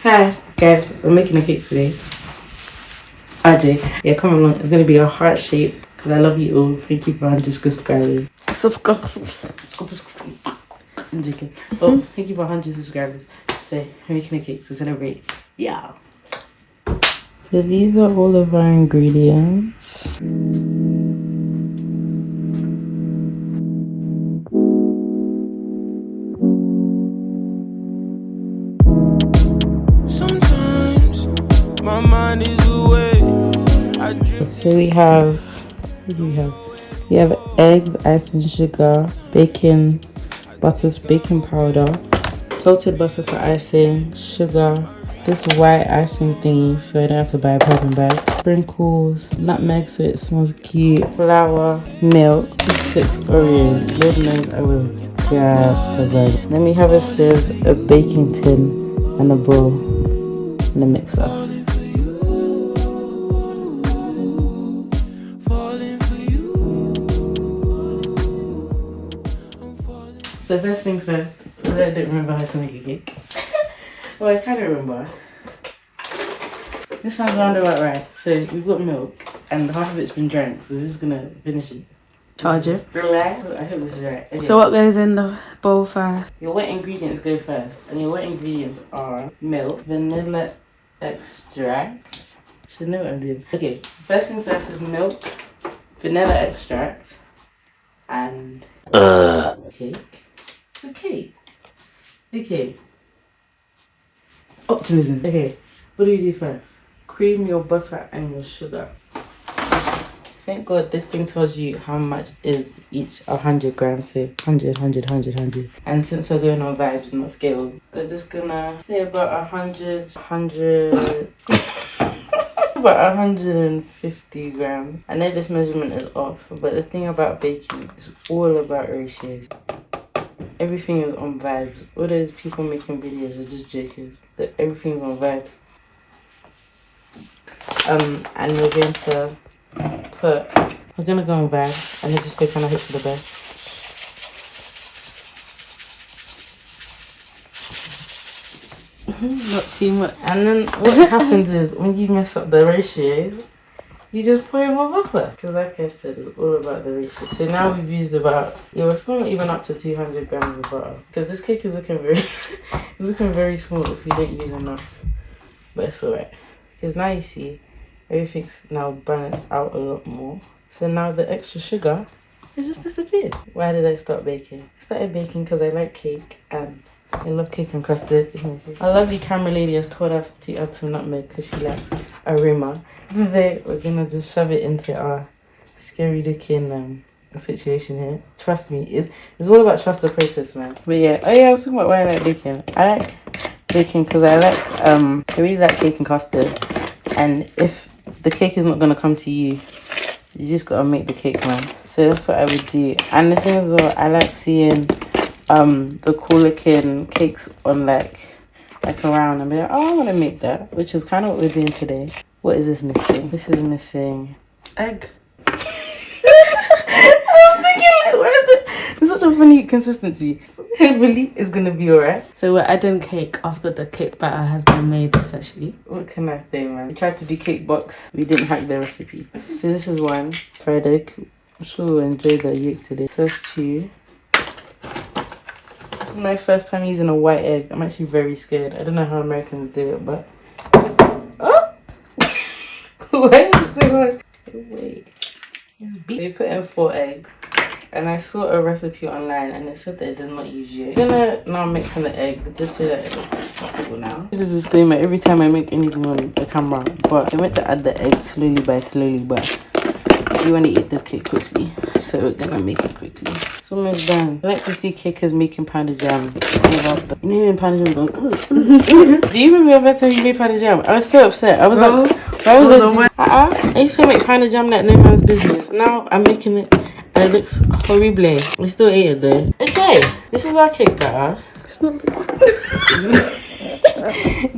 Hi guys, we're making a cake today. RJ, yeah, come along. It's gonna be a heart shape because I love you all. Thank you for 100 subscribers. I'm joking. Oh, thank you for 100 subscribers. So we're making a cake to celebrate. Yeah. So these are all of our ingredients. My mind is away. So we have, what do we have? We have eggs, ice and sugar, bacon, butter, baking powder, salted butter for icing, sugar, this white icing thingy so I don't have to buy a piping bag, sprinkles, nutmeg so it smells cute, flour, milk, 6 Oreos. Lord knows I was gassed about it. Then we have a sieve, a baking tin, and a bowl, and a mixer. So first things first, I don't remember how to make a cake. Well, I kind of remember. This sounds roundabout right. So we've got milk and half of it's been drank, so we're just gonna finish it. Charge it. Relax. I hope this is right. Okay. So what goes in the bowl first? Your wet ingredients go first, and your wet ingredients are milk, vanilla extract. Should know what I'm doing. Okay, first things first is milk, vanilla extract, and cake. It's a cake. Okay. Optimism. Okay, what do you do first? Cream your butter and your sugar. Thank God this thing tells you how much is each 100 grams, so 100, 100, 100, 100. And since we're going on vibes, not scales, we're just gonna say about 100, about 150 grams. I know this measurement is off, but the thing about baking is all about ratios. Everything is on vibes. All those people making videos are just jokers. Everything's on vibes. And we're gonna go on vibes and just hope and I hope for the best. Not too much. And then what happens is when you mess up the ratios, you just pour in more butter. Because like I said, it's all about the ratio. So now we've used about, we're still not even up to 200 grams of butter. Because this cake is looking very, it's looking very small if we don't use enough. But it's alright. Because now you see, everything's now balanced out a lot more. So now the extra sugar has just disappeared. Why did I start baking? I started baking because I like cake and I love cake and custard. Our lovely camera lady has told us to add some nutmeg because she likes aroma. Today we're gonna just shove it into our scary looking situation here. Trust me, it's all about trust the process, man. But yeah, I was talking about why I like baking. I like baking because I really like cake and custard. And if the cake is not gonna come to you, you just gotta make the cake, man. So that's what I would do. And the thing is, well, I like seeing the cool looking cakes on like around and be like, oh, I want to make that, which is kind of what we're doing today. What is this missing? This is missing Egg. I was thinking, like, where is it? There's such a funny consistency. Hopefully it's gonna be alright. So we're adding cake after the cake batter has been made, essentially. What can I say, man? We tried to do cake box. We didn't hack the recipe. So this is one fried egg. I'm sure we'll enjoy the yolk today. First two. This is my first time using a white egg. I'm actually very scared. I don't know how Americans do it, but oh! Why is it so hard? Wait. It's beef. They put in 4 eggs. And I saw a recipe online and it said that it does not use yolk. I'm gonna now mix in the egg just so that it looks accessible now. This is a disclaimer every time I make anything on the camera. But I meant to add the egg slowly, but you want to eat this cake quickly. So we're gonna make it quickly. It's almost done. I like to see cakers making pounded jam. You know when pounded jam going, do you remember the first time you made pounded jam? I was so upset. I was like, why was I used to make pounded jam like no man's business. Now I'm making it and it looks horrible. We still ate it though. Okay, this is our cake batter. It's not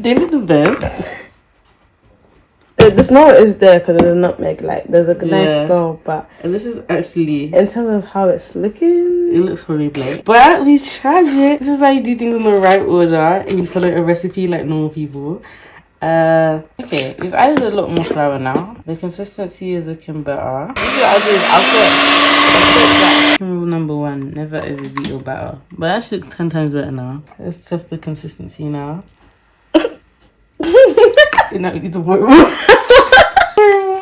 They look the best. the smell is there because of the nutmeg. Like, there's a nice Yeah. smell, but And this is actually, in terms of how it's looking, it looks horrible. But we tried it. This is why you do things in the right order and you follow a recipe like normal people. Okay, we've added a lot more flour now. The consistency is looking better. Usually I'll do is I'll put rule number 1, never overbeat your batter. But that should look 10 times better now. Let's test the consistency now. You know, we need to put more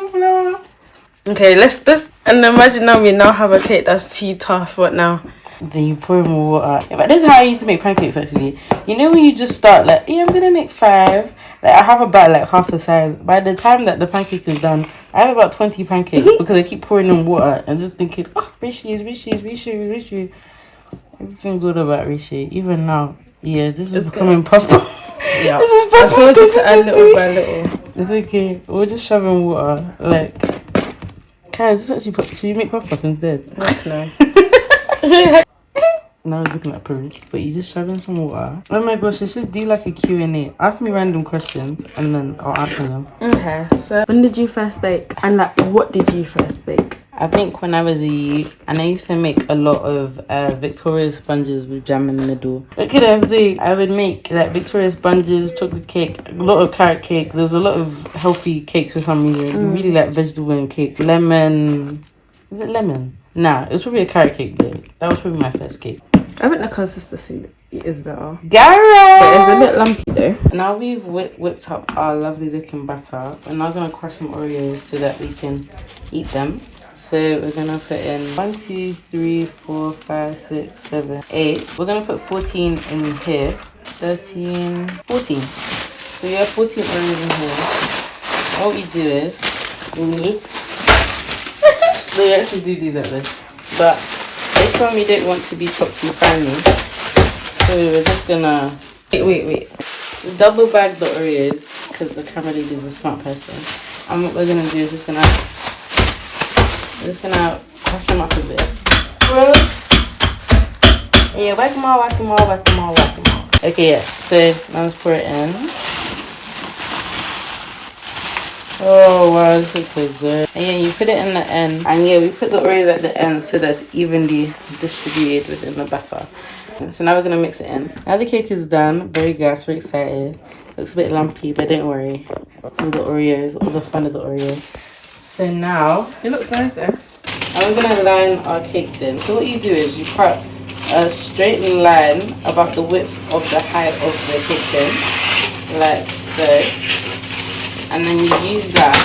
flour. okay, let's and imagine now we now have a cake that's too tough. What now? Then you pour more water. Yeah, but this is how I used to make pancakes actually. You know when you just start like, yeah, I'm gonna make 5. Like I have about like half the size. By the time that the pancake is done, I have about 20 pancakes because I keep pouring in water and just thinking, oh, ratio. Everything's all about ratio. Even now, yeah, this is becoming puff. Yeah, This is I puff told you to add little consistency. by little. It's okay. We're just shoving water. Like, guys, this actually should you make puff puff instead? That's nice. Now it's looking like porridge, but you just shove in some water. Oh my gosh, I should do like a Q&A. Ask me random questions and then I'll answer them. Okay, so when did you first bake? And like, what did you first bake? I think when I was a youth, and I used to make a lot of Victoria sponges with jam in the middle. What can I say? I would make like Victoria sponges, chocolate cake, a lot of carrot cake. There was a lot of healthy cakes for some reason. Really like vegetable and cake. Lemon. Is it lemon? Nah, it was probably a carrot cake though. That was probably my first cake. I think the consistency is better. Garrett! But it's a bit lumpy though. Now we've whipped up our lovely looking batter. We're now going to crush some Oreos so that we can eat them. So we're going to put in 1, 2, 3, 4, 5, 6, 7, 8. We're going to put 14 in here. 13, 14. So you have 14 Oreos in here. And what we do is, they actually do that though. But this one we don't want to be chopped too finely. So we're just gonna Wait. double bag the Oreos because the camera lady is a smart person. And what we're gonna do is just gonna crush them up a bit. Yeah, whack them all. Okay, yeah. So now let's pour it in. Oh wow, this looks so good. And yeah, you put it in the end. And yeah, we put the Oreos at the end so that's evenly distributed within the batter. So now we're gonna mix it in. Now the cake is done. Very good, very excited. Looks a bit lumpy, but don't worry. It's all the Oreos, all the fun of the Oreos. So now It looks nice though. and we're gonna line our cake thin. So what you do is you cut a straight line about the width of the height of the cake tin, like so. And then you use that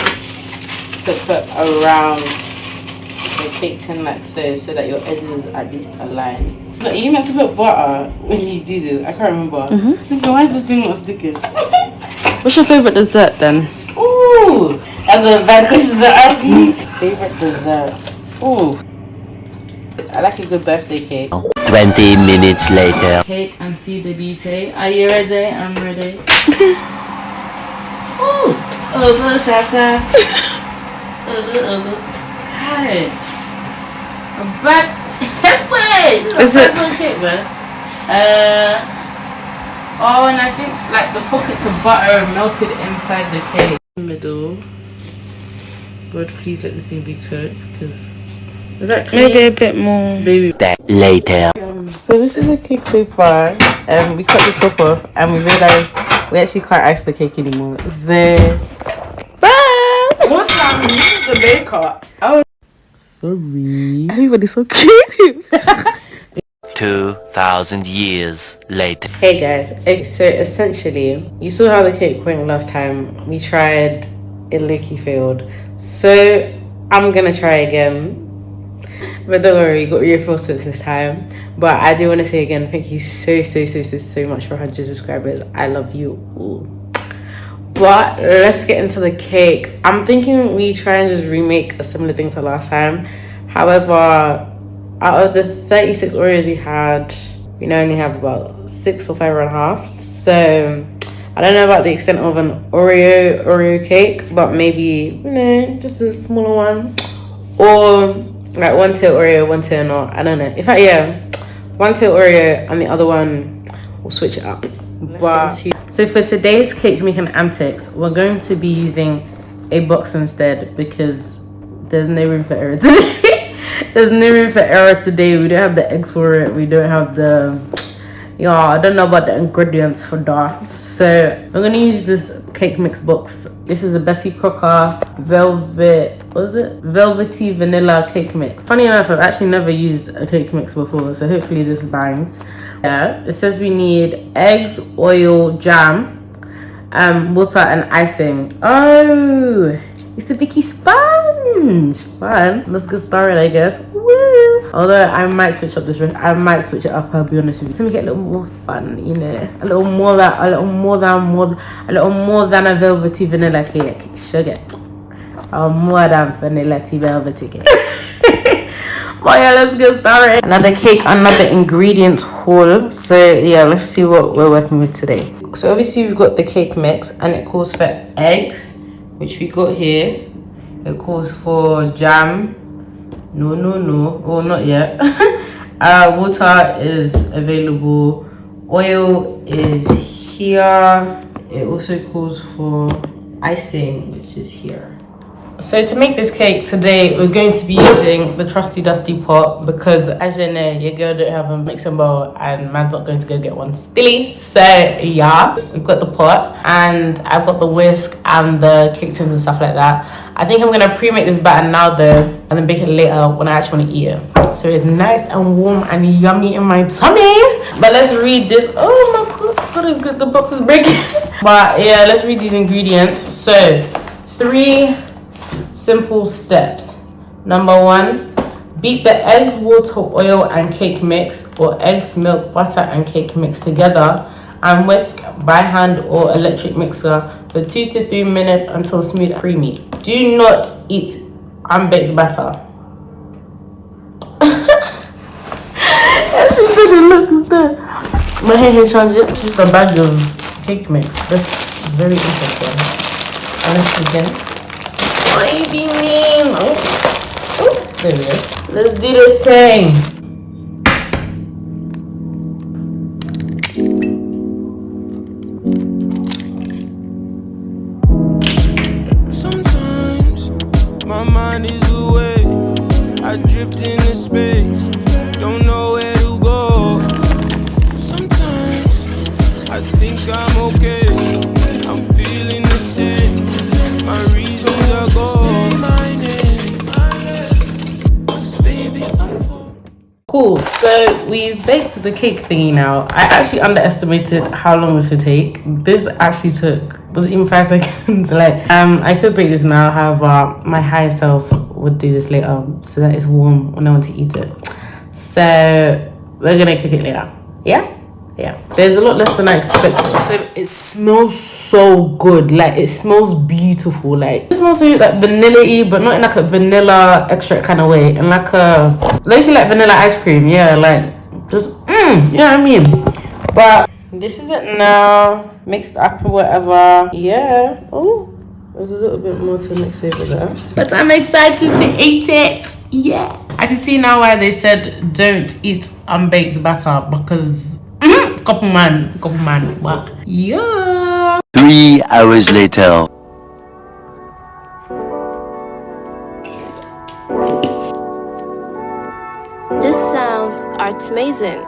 to put around the cake tin like so that your edges at least align. So you meant to put butter when you do this? I can't remember. Thinking, why is this thing not sticking? What's your favourite dessert then? Ooh, that's a bad question to ask me. Favorite dessert? Ooh, I like a good birthday cake. 20 minutes later. Cake and see the beauty. Are you ready? I'm ready. Ooh, over shatter. Hi. I'm back. Wait, Is it- cake, man? Oh, and I think like the pockets of butter melted inside the cake. Middle. God, please let this thing be cooked, because is that clean? Maybe a bit more. Baby. Later. So this is the cake so far. We cut the top off and we realized we actually can't ice the cake anymore. So bye. What time? This is the baker. Sorry. Everybody's so creative. 2,000 years later. Hey guys, so essentially you saw how the cake went last time. We tried, it literally failed. So I'm gonna try again. But don't worry, you got reinforcements this time. But I do want to say again, thank you so much for 100 subscribers. I love you all. But let's get into the cake. I'm thinking we try and just remake a similar thing to last time. However, out of the 36 Oreos we had, we now only have about 6 or 5.5. So I don't know about the extent of an Oreo cake, but maybe, you know, just a smaller one. Or like one tail Oreo, one tail not. I don't know. In fact, yeah, one tail Oreo and the other one, we'll switch it up. So for today's cake making antics, we're going to be using a box instead because there's no room for error today. There's no room for error today. We don't have the eggs for it. We don't have the... Yeah, I don't know about the ingredients for that. So I'm gonna use this cake mix box. This is a Betty Crocker velvet, what is it? Velvety vanilla cake mix. Funny enough, I've actually never used a cake mix before, so hopefully this bangs. Yeah, it says we need eggs, oil, jam, water and icing. Oh, it's a Vicky sponge. Fun. Let's get started, I guess. Woo! Although I might switch up this recipe. I might switch it up, I'll be honest with you. So we get a little more fun, you know. A little more than a velvety vanilla cake. Sugar. More than vanilla velvety cake. But yeah, let's get started. Another cake, another ingredient haul. So yeah, let's see what we're working with today. So obviously we've got the cake mix and it calls for eggs, which we got here. It calls for jam. No. Oh, not yet. Water is available. Oil is here. It also calls for icing, which is here. So to make this cake today, we're going to be using the trusty dusty pot because, as you know, your girl don't have a mixing bowl and man's not going to go get one stilly. So yeah, we've got the pot and I've got the whisk and the cake tins and stuff like that. I think I'm going to pre-make this batter now though and then bake it later when I actually want to eat it. So it's nice and warm and yummy in my tummy. But let's read this. Oh my god, is good. The box is breaking. But yeah, let's read these ingredients. So 3 simple steps. Number 1, beat the eggs, water, oil and cake mix, or eggs, milk, butter and cake mix together and whisk by hand or electric mixer for 2 to 3 minutes until smooth and creamy. Do not eat unbaked batter. She said it looks good. My hair change it. This is a bag of cake mix. That's very interesting. And let's begin. What are you being mean? Oh, there we go. Let's do this thing. Sometimes my mind is away. I drift into space. Don't know where to go. Sometimes I think I'm okay. I'm feeling the same. My reasons are gone. Cool, so we've baked the cake thingy now. I actually underestimated how long this would take. This actually was even 5 seconds. Like, I could bake this now, however, my higher self would do this later so that it's warm when I want to eat it. So we're gonna cook it later. Yeah. There's a lot less than I expected. So it smells so good. Like, it smells beautiful. Like, it smells so like vanilla-y, but not in like a vanilla extract kind of way. And like like vanilla ice cream. Yeah, like just you know what I mean. But this is it now. Mixed up or whatever. Yeah. Oh, there's a little bit more to mix over there. But I'm excited to eat it. Yeah. I can see now why they said don't eat unbaked batter because couple man. Wow. Yeah. 3 hours later. This sounds art-amazing.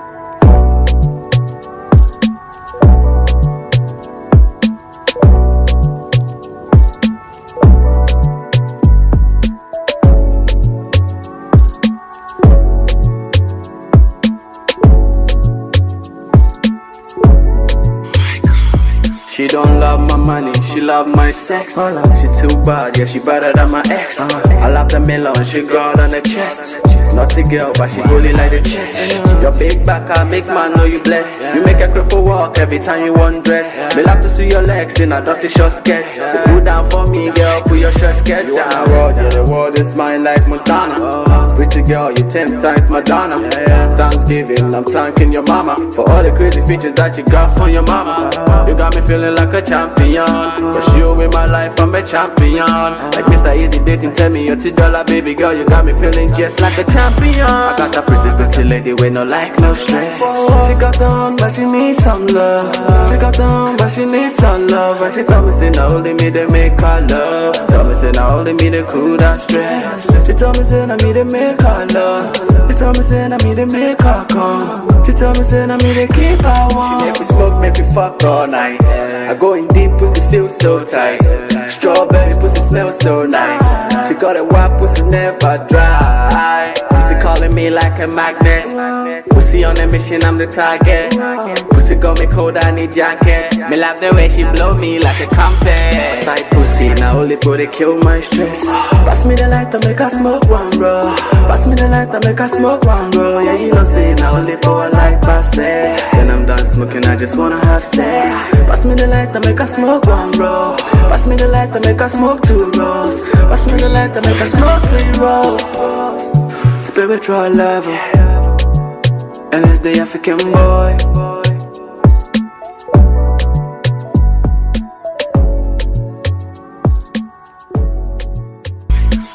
She don't love my money, she love my sex. She too bad, yeah, she better than my ex. I love the melon, she got on the chest. Not a girl, but she holy like the church. Your big back, I make man know you blessed. You make a cripple walk every time you undress. Me love to see your legs in a dirty short skirt. So put down for me, girl, put your shirt skirt down. You want a world, yeah, the world is mine like Montana. Pretty girl, you 10 times Madonna. Thanksgiving, I'm thanking your mama for all the crazy features that you got from your mama. You got me feeling like a champion. Cause you in my life, I'm a champion. Like Mr. Easy Dating, tell me you're $2, baby girl. You got me feeling just like a champion. I got a pretty lady with no like, no stress. She got on, but she needs some love. She got on, but she needs some love. And she told me, say, now only me to make her love. Told me, say, now only me to cool that stress. She told me, say, now me to make her love. She told me, say, now me to make her come. She told me, say, now me to keep her warm. Make me smoke, make me fuck all night. I go in deep, pussy feels so tight. Strawberry pussy smells so nice. She got a wild pussy never dry. Pussy calling me like a magnet. Pussy on a mission, I'm the target. Pussy got me cold, I need jacket. Me love the way she blow me like a trumpet. Side pussy, now only body kill my stress. Pass me the light to make her smoke one, bro. Pass me the light to make her smoke one, bro. Yeah, you know say now only power like past sex. When I'm done smoking, I just wanna have sex. Pass me the light to make her smoke one, bro. Pass me the light to make her smoke 2 rolls. Pass me the light to make her smoke 3 rolls. Spiritual level, and it's the African boy.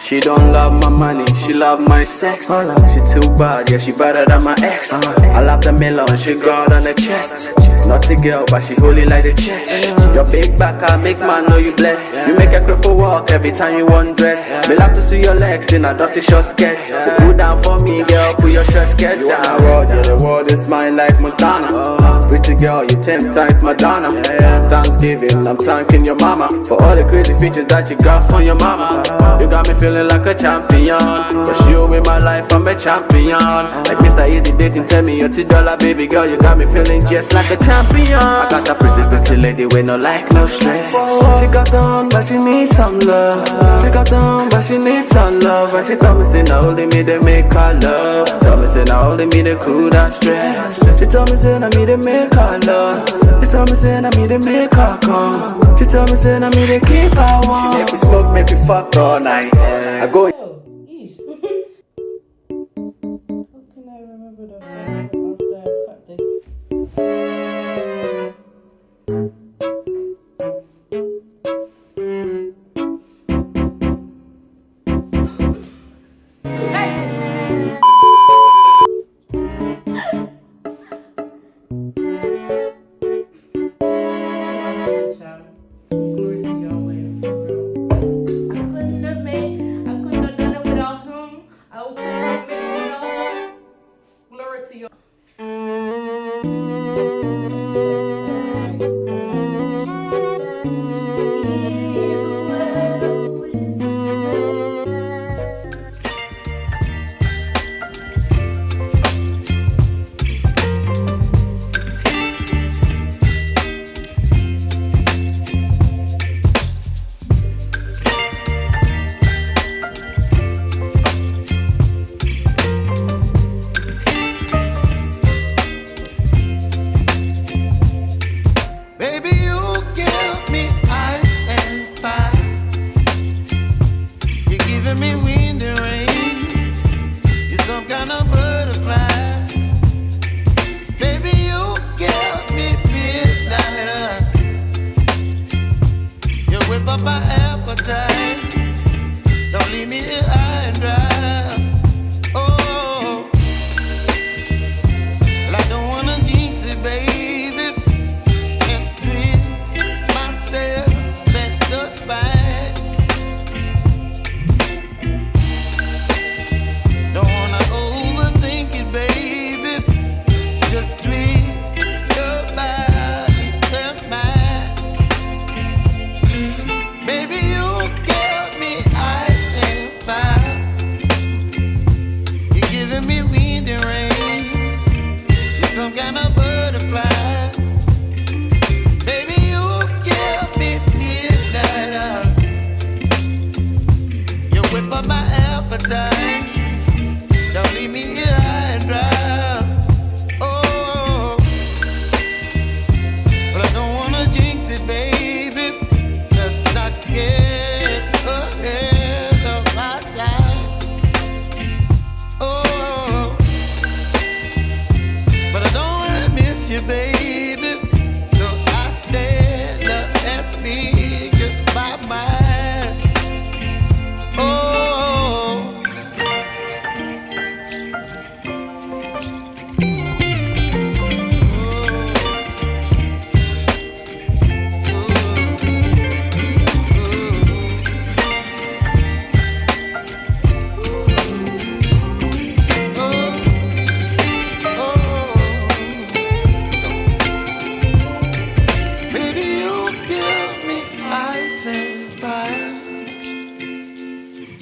She don't love my money, she love my sex. She too bad, yeah, she better than my ex. I love the melon, she got on the chest. Not a girl, but she holy like the church. Your big back, I make man know you blessed. You make a cripple walk every time you undress. Me love to see your legs in a dirty short skirt. So put down for me, girl, put your shirt skirt down. You want a world, yeah, the world is mine like Montana. Pretty girl, you 10 times Madonna. Thanksgiving, I'm thanking your mama for all the crazy features that you got from your mama. You got me feeling like a champion. Cause you in my life, I'm a champion. Like Mr. Easy Dating, tell me you're $2, baby girl. You got me feeling just like a champion. I got a pretty lady with no like, no stress. She got on, but she needs some love. She got on, but she needs some love. And she told me, say, now only me to make her love. Told me, say, now only me to cool that stress. She told me, say, now me to make her love. She told me, say, now me to make her come. She told me, say, now me to keep her warm. She make me smoke, make me fuck all night. I go. How can I remember the after I cut the...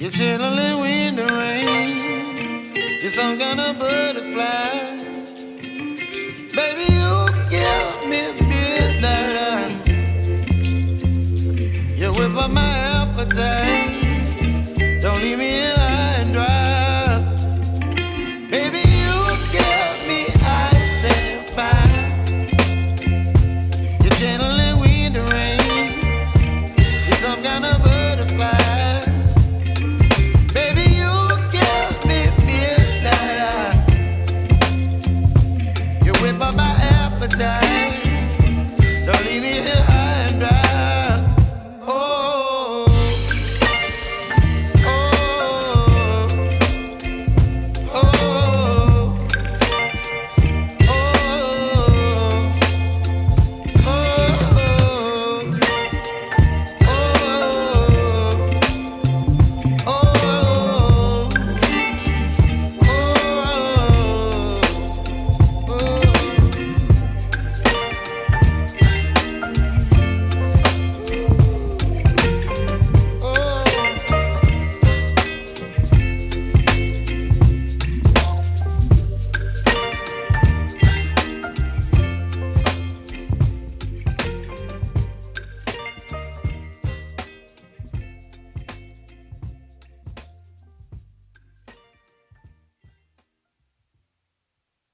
You're chilling in the rain. You're some kind of butterfly. Baby, you give me midnight. You whip up my appetite.